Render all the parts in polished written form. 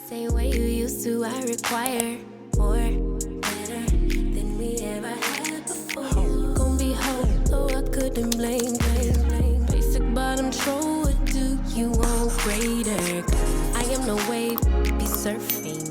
Same way you used to, I require more, better than we ever had before. Gon' be home, so I couldn't blame. Basic bottom troll, what do you want greater? I am no wave, be surfing.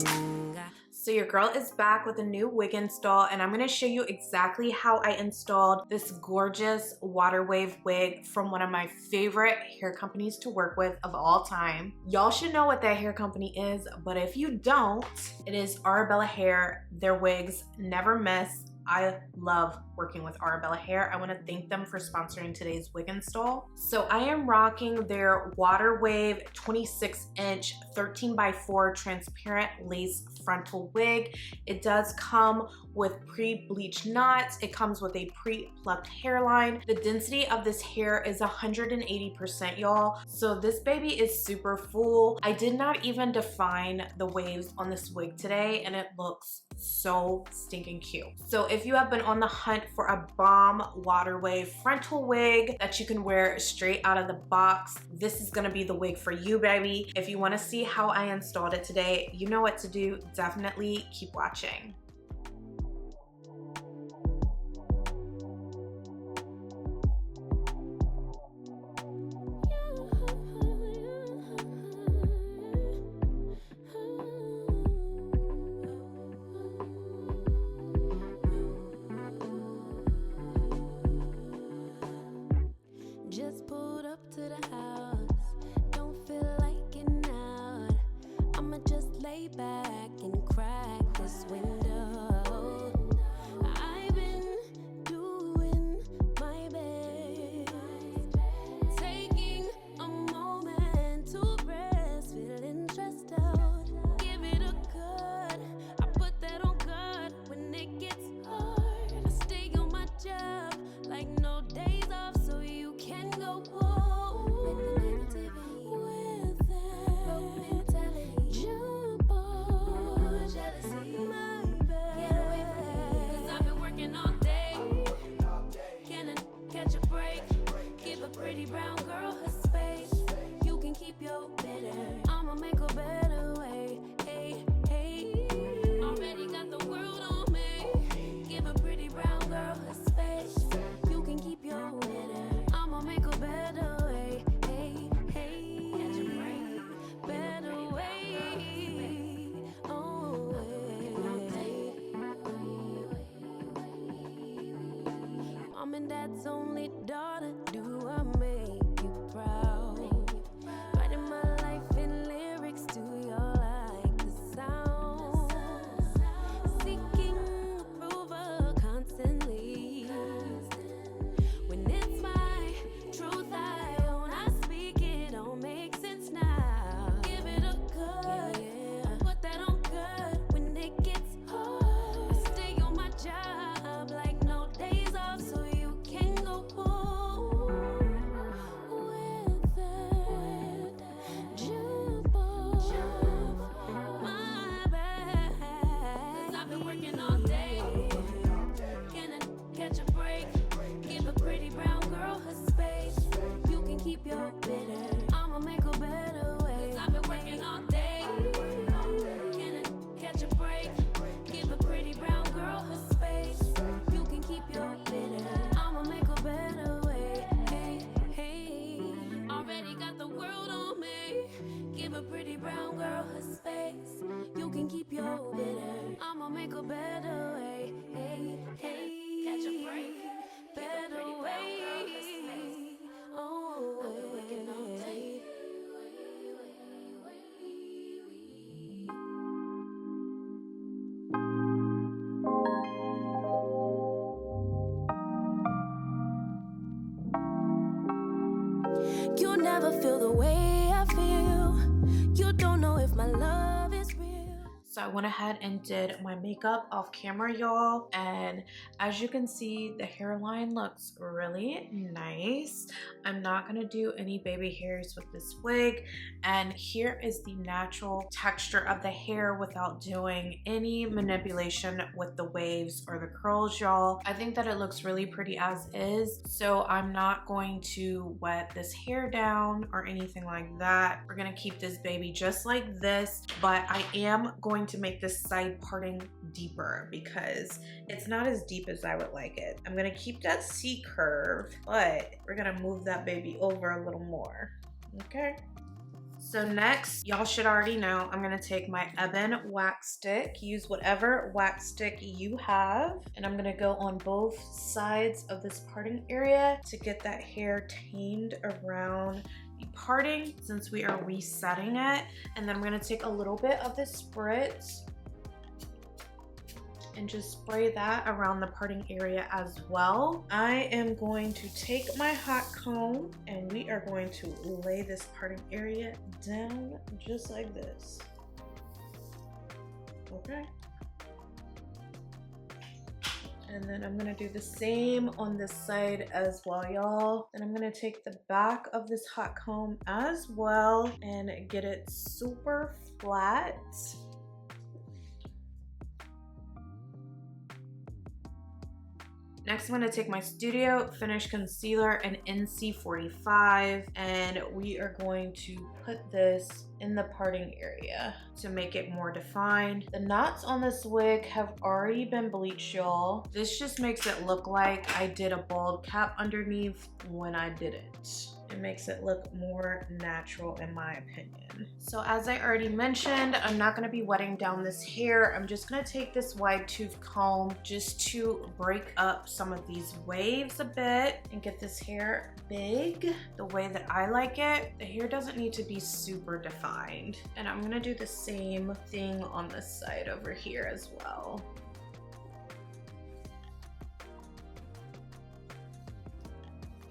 So your girl is back with a new wig install, and I'm gonna show you exactly how I installed this gorgeous water wave wig from one of my favorite hair companies to work with of all time. Y'all should know what that hair company is, but if you don't, it is Arabella Hair. Their wigs never miss. I love working with Arabella Hair. I want to thank them for sponsoring today's wig install. So I am rocking their Water Wave 26-inch 13x4 transparent lace frontal wig. It does come with pre-bleached knots. It comes with a pre-plucked hairline. The density of this hair is 180%, y'all. So this baby is super full. I did not even define the waves on this wig today, and it looks so stinking cute. So if you have been on the hunt for a bomb water wave frontal wig that you can wear straight out of the box, this is gonna be the wig for you, baby. If you wanna see how I installed it today, you know what to do. Definitely keep watching. Just pulled up to the house, don't feel like getting out. I'ma just lay back and crack this window. I've been doing my best, taking a moment to rest, feeling stressed out. Give it a cut, I put that on guard when it gets hard. I stay on my job like no days off, so you can go home with the negativity, with that mentality. Jump on jealousy, my bad. Get away from me, 'cause I've been working all day. Can I catch a break? Give a pretty brown girl her space. You can keep your bitter, I'ma make a better way. Hey, hey, already got the world on me. Give a pretty brown girl her space. You can keep your bitter, I'ma make a better way. Hey, hey, catch a break, better way. Oh, Mom and Dad's only daughter, do I make you proud? Writing my life in lyrics, do you like the sound? Seeking approval constantly. When it's my truth I own, I speak it, don't make sense now. Give it a cut, put that on cut when it gets hard. I stay on my job like no days off, so you can go home with that. Jump off my back, 'cause I've been working all day. Can I catch a break? Give a pretty brown girl her space. You can keep your bitter, I'ma make a better way. 'Cause I've been working all day. Can I catch a break? Give a pretty brown girl her space. You can keep your bitter, I'ma make a better way. Hey, hey, already got the world on me. Give a pretty brown girl her space. You can keep your bitter, I'ma make a better way. Hey, hey, catch a break, better way. Oh, hey. You'll never feel the way I feel. You don't know if my love is real. So I went ahead and did my makeup off camera, y'all, and as you can see, the hairline looks really nice. I'm not gonna do any baby hairs with this wig, and here is the natural texture of the hair without doing any manipulation with the waves or the curls, y'all. I think that it looks really pretty as is, so I'm not going to wet this hair down or anything like that. We're gonna keep this baby just like this, but I am going to make this side parting deeper because it's not as deep as I would like it. I'm gonna keep that C curve, but we're gonna move that baby over a little more, okay? So next, y'all should already know, I'm gonna take my Ebon wax stick, use whatever wax stick you have, and I'm gonna go on both sides of this parting area to get that hair tamed around parting since we are resetting it. And then I'm gonna take a little bit of this spritz and just spray that around the parting area as well. I am going to take my hot comb and we are going to lay this parting area down just like this. Okay. And then I'm gonna do the same on this side as well, y'all. And I'm gonna take the back of this hot comb as well and get it super flat. Next, I'm gonna take my Studio Finish Concealer in NC45, and we are going to put this in the parting area to make it more defined. The knots on this wig have already been bleached, y'all. This just makes it look like I did a bald cap underneath when I didn't. It makes it look more natural in my opinion. So as I already mentioned, I'm not gonna be wetting down this hair. I'm just gonna take this wide tooth comb just to break up some of these waves a bit and get this hair big the way that I like it. The hair doesn't need to be super defined. And I'm gonna do the same thing on this side over here as well.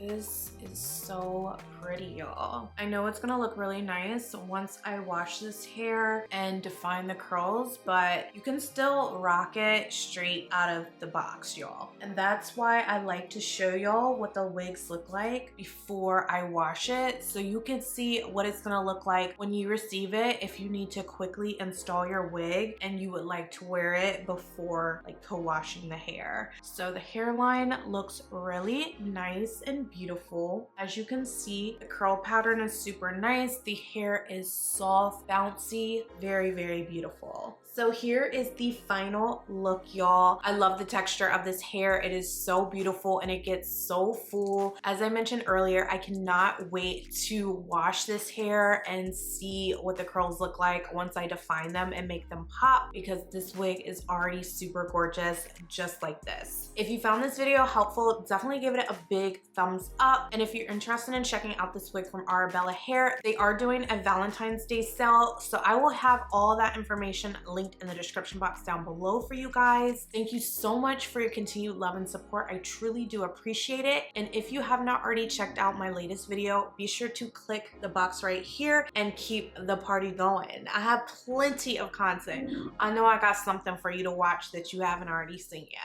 This is so pretty, y'all. I know it's gonna look really nice once I wash this hair and define the curls, but you can still rock it straight out of the box, y'all. And that's why I like to show y'all what the wigs look like before I wash it, so you can see what it's gonna look like when you receive it if you need to quickly install your wig and you would like to wear it before like co-washing the hair. So the hairline looks really nice and beautiful. As you can see, the curl pattern is super nice. The hair is soft, bouncy, very, very beautiful. So here is the final look, y'all. I love the texture of this hair. It is so beautiful and it gets so full. As I mentioned earlier, I cannot wait to wash this hair and see what the curls look like once I define them and make them pop, because this wig is already super gorgeous just like this. If you found this video helpful, definitely give it a big thumbs up. And if you're interested in checking out this wig from Arabella Hair, they are doing a Valentine's Day sale. So I will have all that information linked in the description box down below for you guys. Thank you so much for your continued love and support. I truly do appreciate it. And if you have not already checked out my latest video, be sure to click the box right here and keep the party going. I have plenty of content. I know I got something for you to watch that you haven't already seen yet.